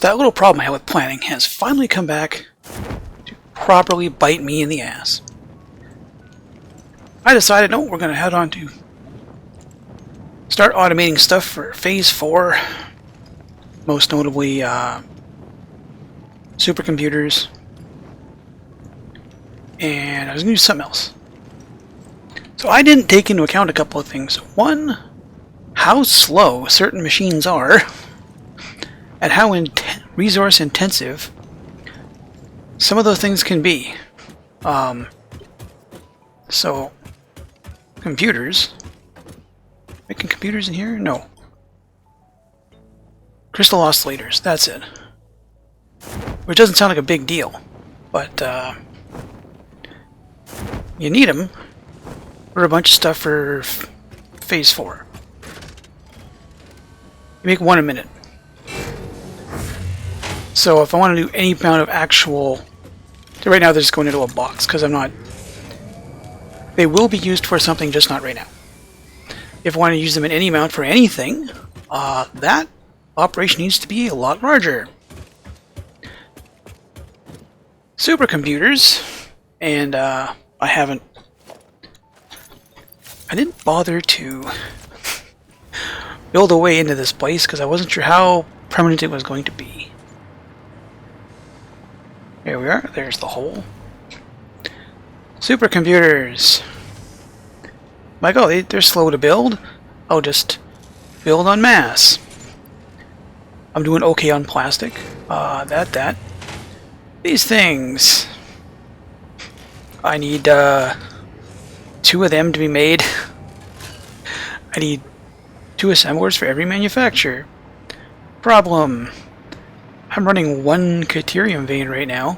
So that little problem I had with planning has finally come back to properly bite me in the ass. I decided, no, we're going to head on to start automating stuff for Phase 4. Most notably, supercomputers. And I was going to do something else. So I didn't take into account a couple of things. One, how slow certain machines are, and how resource intensive some of those things can be. So, computers. Making computers in here? No. Crystal oscillators, that's it. Which doesn't sound like a big deal, but you need them for a bunch of stuff for Phase 4. You make one a minute. So if I want to do any amount of actual... So right now they're just going into a box, because I'm not... They will be used for something, just not right now. If I want to use them in any amount for anything, that operation needs to be a lot larger. Supercomputers, and I didn't bother to build a way into this place because I wasn't sure how permanent it was going to be. Here we are, there's the hole. Supercomputers. Like, oh, they're slow to build. I'll just build on mass. I'm doing okay on plastic. That. These things. I need 2 of them to be made. I need 2 assemblers for every manufacturer. Problem. I'm running 1 Caterium vein right now.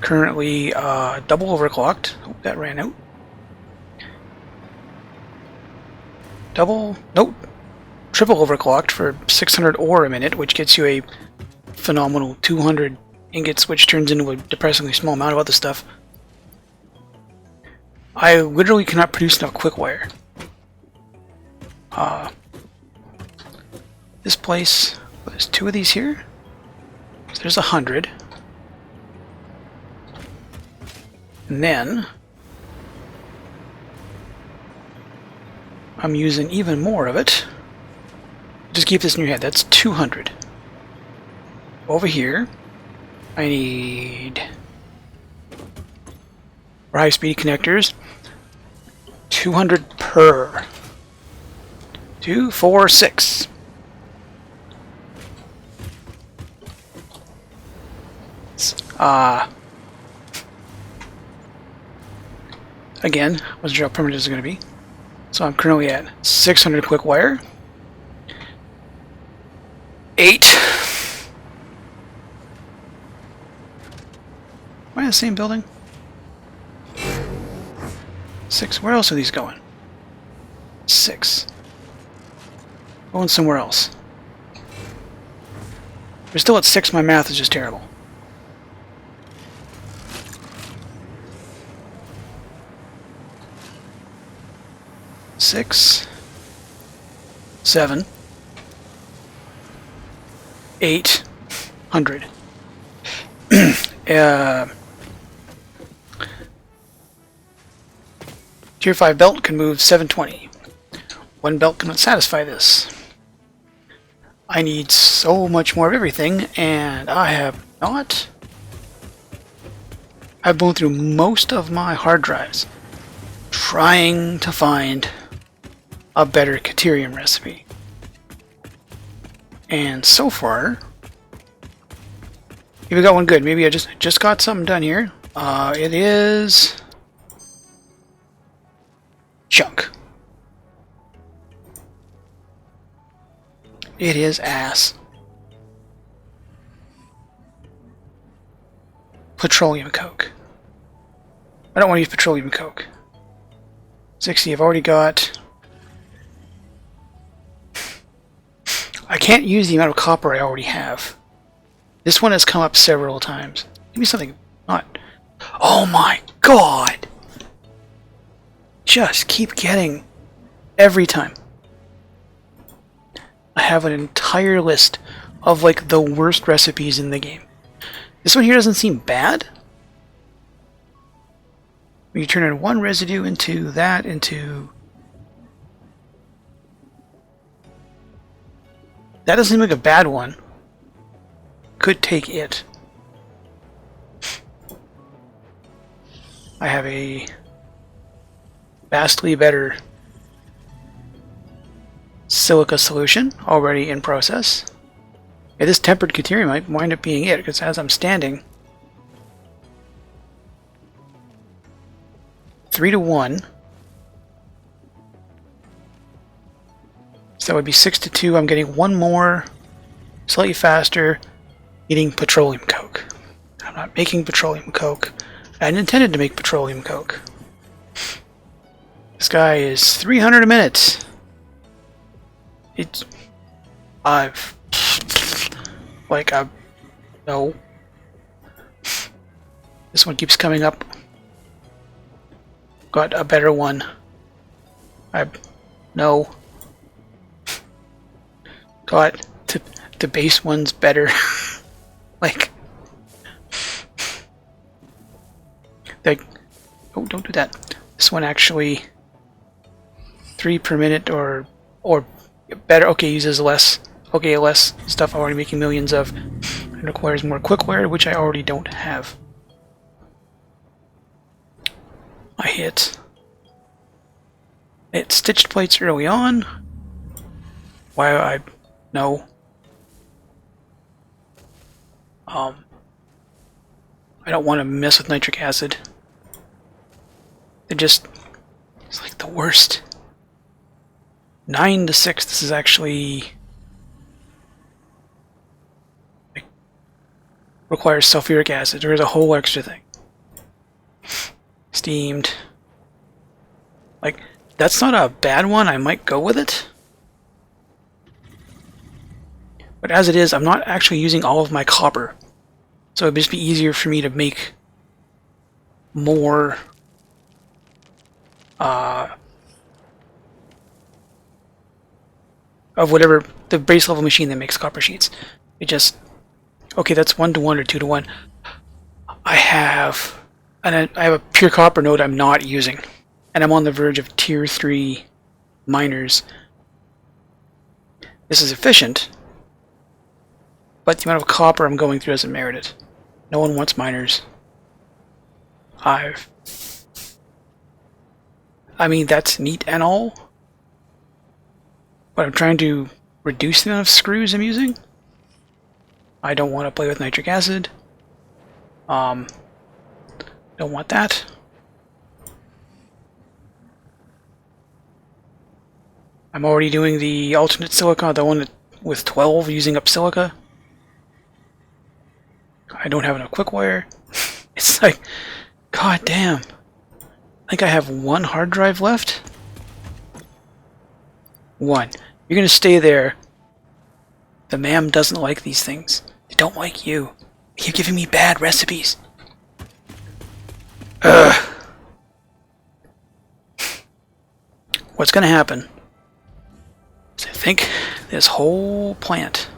Currently double overclocked. Oh, that ran out. Triple overclocked for 600 ore a minute, which gets you a phenomenal 200 ingots, which turns into a depressingly small amount of other stuff. I literally cannot produce enough quick wire. This place, there's 2 of these here. So there's 100. And then I'm using even more of it. Just keep this in your head. That's 200. Over here, I need for high-speed connectors 200 per. 2, 4, 6. Again, wasn't sure how permanent this is going to be. So I'm currently at 600 quick wire. 8. Am I in the same building? 6. Where else are these going? 6. Going somewhere else. We're still at 6. My math is just terrible. 6, 7, 800. Tier 5 belt can move 720. 1 belt cannot satisfy this. I need so much more of everything, and I have not. I've blown through most of my hard drives trying to find a better Caterium recipe. And so far, we got one good. Maybe I just got something done here. It is junk. It is ass. Petroleum coke. I don't want to use petroleum coke. 60, I've already got. I can't use the amount of copper I already have. This one has come up several times. Give me something not. Oh my god! Just keep getting every time. I have an entire list of like the worst recipes in the game. This one here doesn't seem bad. You turn in one residue into that, into... That doesn't seem like a bad one. Could take it. I have a vastly better silica solution already in process. Yeah, this tempered deuterium might wind up being it, because as I'm standing, 3-to-1. So that would be 6-to-2. I'm getting one more, slightly faster, eating petroleum coke. I'm not making petroleum coke. I hadn't intended to make petroleum coke. This guy is 300 a minute. It's... I've... Like, no. This one keeps coming up. Got a better one. No. Got the base one's better. Like, oh, don't do that. This one actually 3 per minute or better. Okay, uses less. Okay, less stuff I'm already making millions of. It requires more cookware, which I already don't have. I hit stitched plates early on. Why no. I don't want to mess with nitric acid. It's like the worst. 9-to-6. This is actually requires sulfuric acid. There's a whole extra thing. Steamed. Like, that's not a bad one. I might go with it. But as it is, I'm not actually using all of my copper. So it'd just be easier for me to make more of whatever the base level machine that makes copper sheets. It just... Okay, that's 1-to-1 or 2-to-1. I have a pure copper node I'm not using. And I'm on the verge of tier 3 miners. This is efficient, but the amount of copper I'm going through doesn't merit it. No one wants miners. I mean, that's neat and all, but I'm trying to reduce the amount of screws I'm using. I don't want to play with nitric acid. Don't want that. I'm already doing the alternate silica, the one with 12 using up silica. I don't have enough quickwire. It's like, god damn. I think I have one hard drive left. One. You're gonna stay there. The ma'am doesn't like these things. They don't like you. You're giving me bad recipes. Ugh. What's gonna happen is I think this whole plant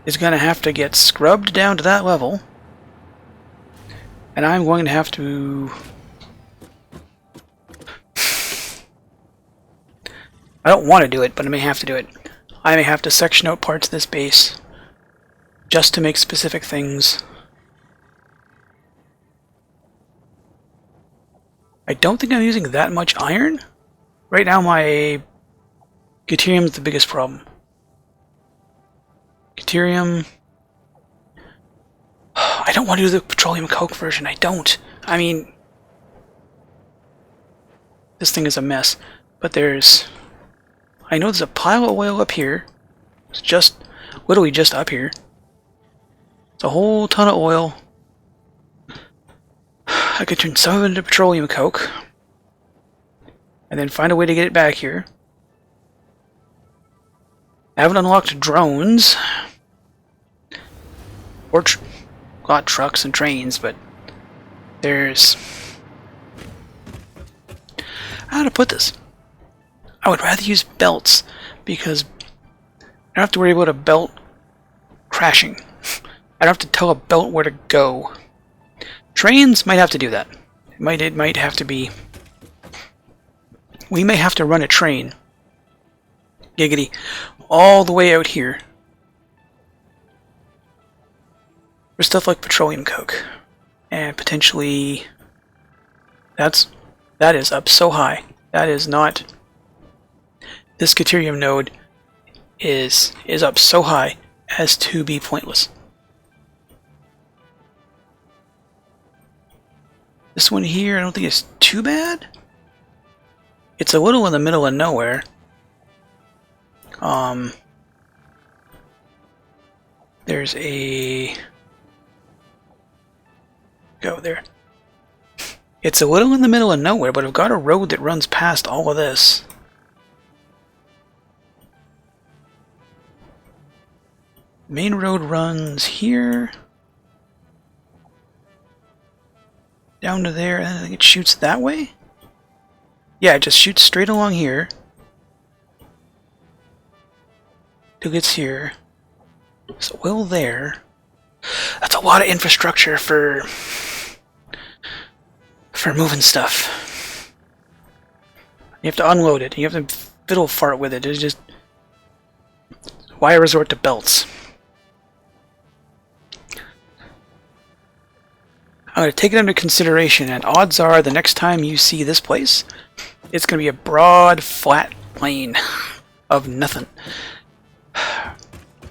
is gonna have to get scrubbed down to that level, and I'm going to have to... I don't want to do it, but I may have to do it. I may have to section out parts of this base just to make specific things. I don't think I'm using that much iron. Right now my deuterium is the biggest problem. Deuterium... I don't want to do the petroleum coke version. I don't. I mean... This thing is a mess. But there's... I know there's a pile of oil up here. It's just... literally just up here. It's a whole ton of oil. I could turn some of it into petroleum coke. And then find a way to get it back here. I haven't unlocked drones. Or got trucks and trains, but there's... how to put this? I would rather use belts, because don't have to worry about a belt crashing. I don't have to tell a belt where to go. Trains might have to do that. It might have to be... We may have to run a train. Giggity. All the way out here. For stuff like petroleum coke. And potentially... That is up so high. That is not... This Caterium node is up so high as to be pointless. This one here, I don't think it's too bad. It's a little in the middle of nowhere. There's a... Go there. It's a little in the middle of nowhere, but I've got a road that runs past all of this. Main road runs here. Down to there, and I think it shoots that way? Yeah, it just shoots straight along here. Till it gets here. So well there. That's a lot of infrastructure for moving stuff. You have to unload it. You have to fiddle fart with it. It's just... Why resort to belts? I'm going to take it under consideration, and odds are the next time you see this place, it's going to be a broad, flat plain of nothing.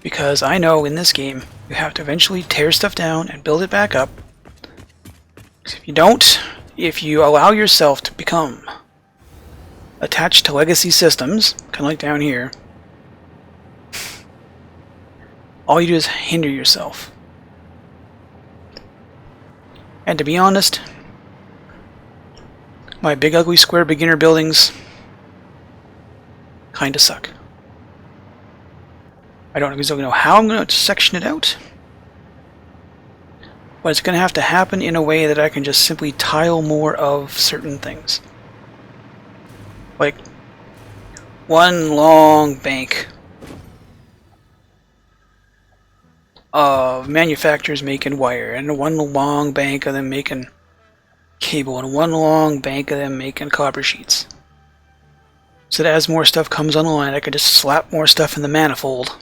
Because I know in this game, you have to eventually tear stuff down and build it back up. If you don't, if you allow yourself to become attached to legacy systems, kind of like down here, all you do is hinder yourself. And to be honest, my big ugly square beginner buildings kinda suck. I don't exactly know how I'm going to section it out, but it's going to have to happen in a way that I can just simply tile more of certain things. Like one long bank of manufacturers making wire, and one long bank of them making cable, and one long bank of them making copper sheets. So that as more stuff comes online, I could just slap more stuff in the manifold.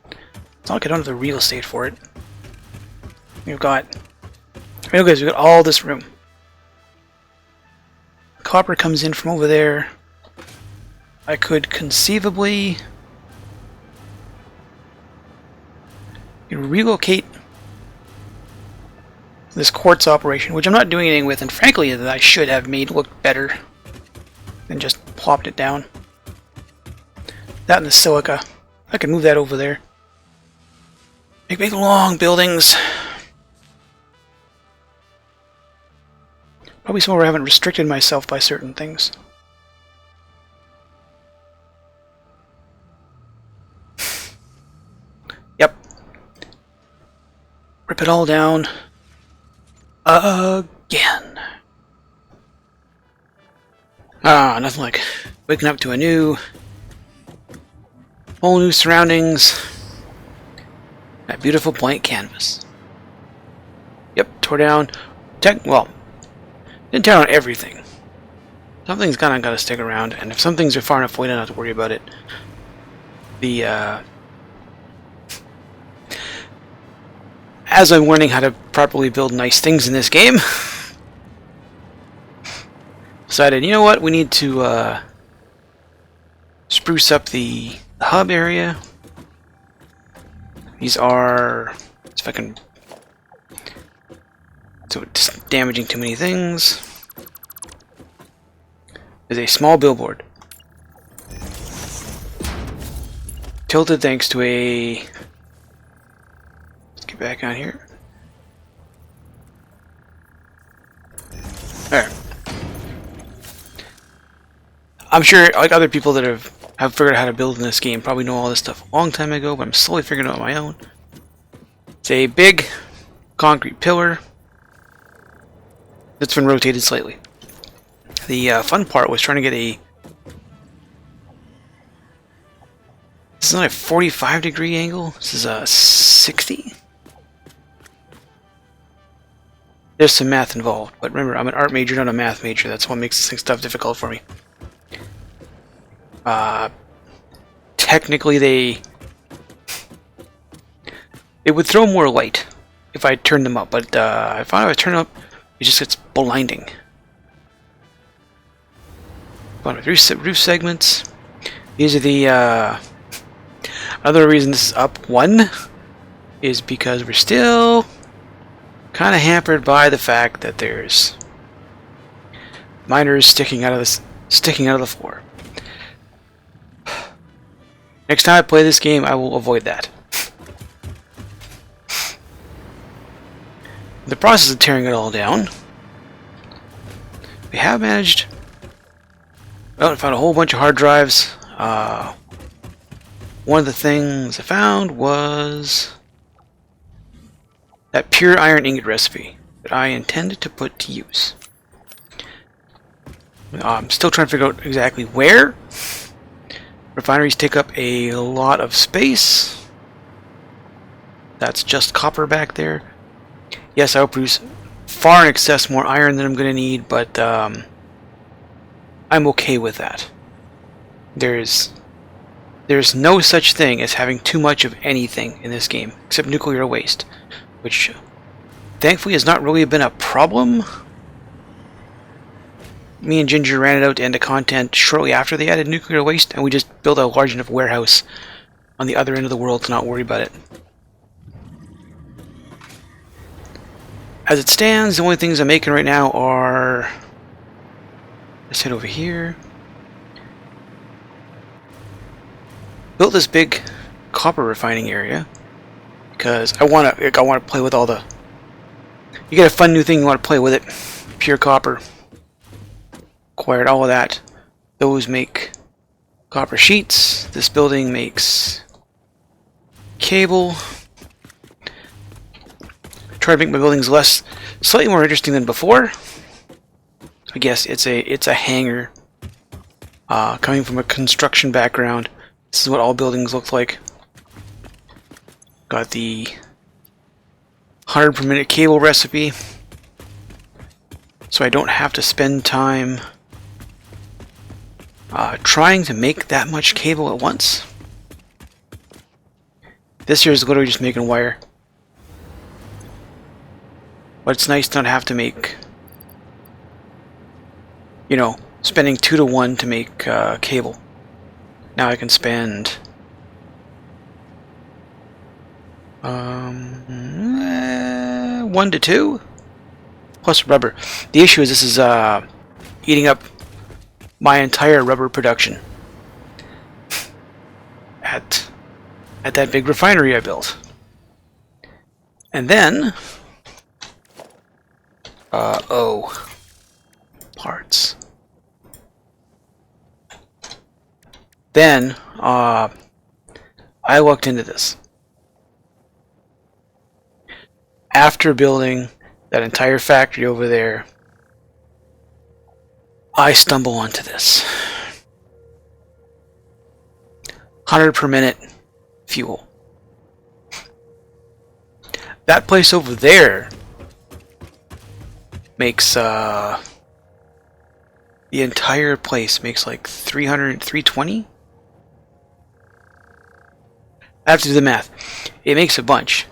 It's not like I don't have the real estate for it. We've got... we've got all this room. Copper comes in from over there. I could conceivably relocate this quartz operation, which I'm not doing anything with, and frankly that I should have made look better than just plopped it down. That and the silica. I could move that over there. Make big long buildings. Probably somewhere where I haven't restricted myself by certain things. Yep. Rip it all down. Again. Nothing like waking up to a whole new surroundings. That beautiful blank canvas. Yep, tore down. Well, didn't tear down everything. Some things kind of got to stick around, and if some things are far enough away, I don't have to worry about it. As I'm learning how to properly build nice things in this game, decided, you know what, we need to spruce up the hub area. These are, if I can, so it's damaging too many things. There's a small billboard. Tilted thanks to a, let's get back on here. There. I'm sure, like other people that have figured out how to build in this game, probably know all this stuff a long time ago, but I'm slowly figuring it out on my own. It's a big concrete pillar that's been rotated slightly. The fun part was trying to get a This is not a 45-degree angle. This is a 60. There's some math involved, but remember, I'm an art major, not a math major. That's what makes this stuff difficult for me. Technically, they would throw more light if I turned them up, but I found if I turn them up, it just gets blinding. Bottom roof segments. These are the another reason this is up 1 is because we're still kind of hampered by the fact that there's miners sticking out of the floor. Next time I play this game, I will avoid that. In the process of tearing it all down, we have managed. Oh, I found a whole bunch of hard drives. One of the things I found was that pure iron ingot recipe that I intended to put to use. I'm still trying to figure out exactly where. Refineries take up a lot of space. That's just copper back there. Yes, I will produce far in excess more iron than I'm going to need, but I'm okay with that. There's no such thing as having too much of anything in this game, except nuclear waste, which thankfully has not really been a problem. Me and Ginger ran it out to end the content shortly after they added nuclear waste, and we just built a large enough warehouse on the other end of the world to not worry about it. As it stands, the only things I'm making right now are... Let's head over here. Built this big copper refining area because I want to play with all the... You get a fun new thing, you want to play with it. Pure copper. Acquired all of that. Those make copper sheets. This building makes cable. Try to make my buildings slightly more interesting than before. I guess it's a hangar. Coming from a construction background, this is what all buildings look like. Got the 100 per minute cable recipe, so I don't have to spend time trying to make that much cable at once. This here is literally just making wire. But it's nice to not have to make, you know, spending 2 to 1 to make cable. Now I can spend 1 to 2 plus rubber. The issue is this is eating up my entire rubber production at that big refinery I built. And then parts. Then I looked into this. After building that entire factory over there, I stumble onto this. 100 per minute fuel. That place over there makes the entire place makes like 320. I have to do the math. It makes a bunch.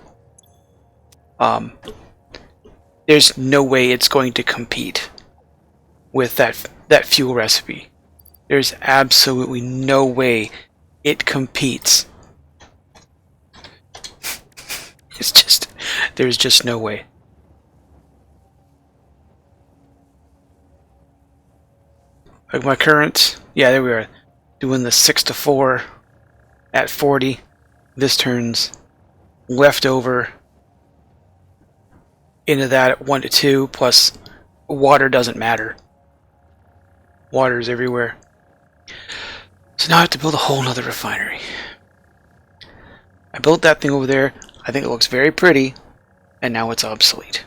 There's no way it's going to compete with that fuel recipe. There's absolutely no way it competes. There's just no way. Like my current, yeah, there we are, doing the 6 to 4 at 40. This turns leftover into that at 1 to 2, plus water doesn't matter. Water is everywhere. So now I have to build a whole nother refinery. I built that thing over there. I think it looks very pretty, and now it's obsolete.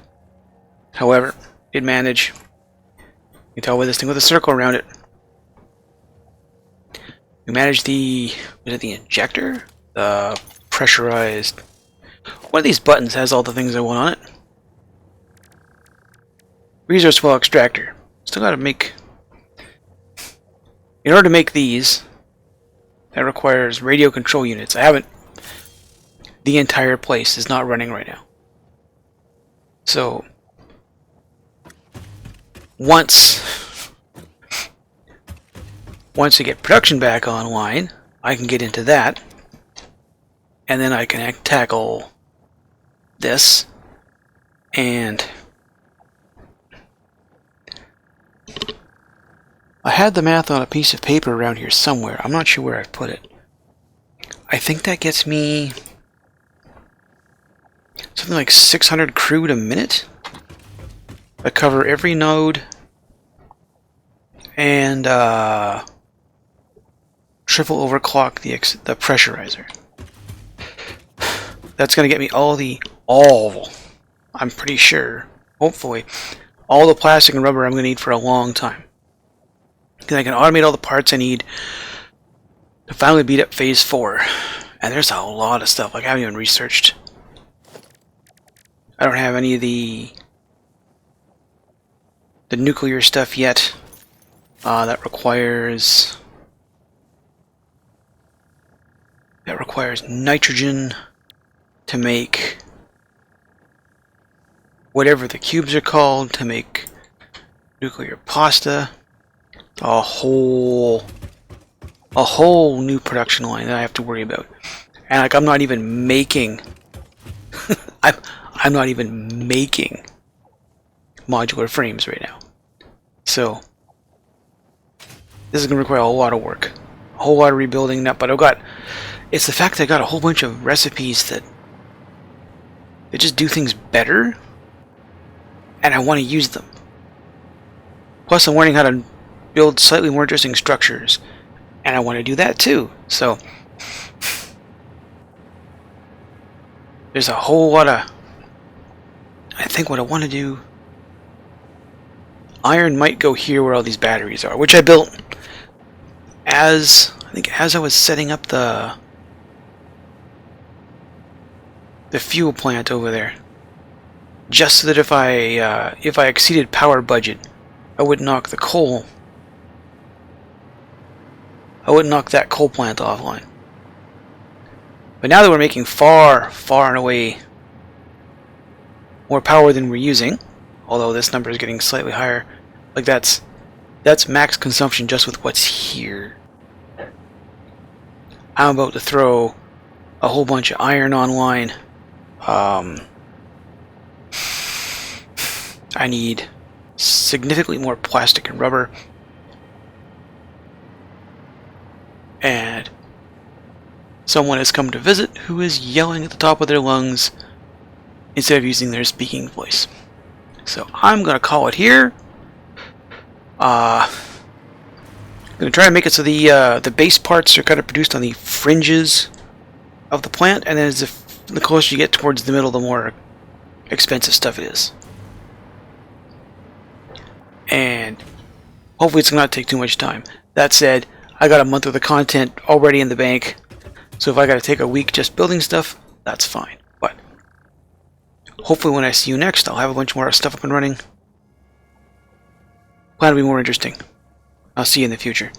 However, did manage. You can tell by this thing with a circle around it. We manage the, is it the injector? The pressurized. One of these buttons has all the things I want on it. Resource well extractor. Still gotta make. In order to make these, that requires radio control units. I haven't. The entire place is not running right now. So, once I get production back online, I can get into that. And then I can tackle this. And I had the math on a piece of paper around here somewhere. I'm not sure where I've put it. I think that gets me something like 600 crude a minute. I cover every node and triple overclock the pressurizer. That's going to get me I'm pretty sure, hopefully, all the plastic and rubber I'm going to need for a long time. Because I can automate all the parts I need to finally beat up phase 4. And there's a lot of stuff, like I haven't even researched. I don't have any of the nuclear stuff yet. That requires nitrogen to make whatever the cubes are called, to make nuclear pasta. A whole new production line that I have to worry about. And like I'm not even making I'm not even making modular frames right now. So this is going to require a lot of work. A whole lot of rebuilding that, but it's the fact that I got a whole bunch of recipes that just do things better, and I want to use them. Plus I'm learning how to build slightly more interesting structures, and I want to do that too. So there's a whole lot of, I think what I want to do, iron might go here where all these batteries are, which I built as I was setting up the fuel plant over there, just so that if I exceeded power budget, I wouldn't knock that coal plant offline. But now that we're making far and away more power than we're using, although this number is getting slightly higher, like that's max consumption just with what's here. I'm about to throw a whole bunch of iron online. I need significantly more plastic and rubber. And someone has come to visit who is yelling at the top of their lungs instead of using their speaking voice. So I'm going to call it here. I'm going to try and make it so the base parts are kind of produced on the fringes of the plant, and then the closer you get towards the middle, the more expensive stuff it is. And hopefully it's not take too much time. That said, I got a month worth of content already in the bank, so if I got to take a week just building stuff, that's fine. But hopefully when I see you next, I'll have a bunch more stuff up and running. Plan to be more interesting. I'll see you in the future.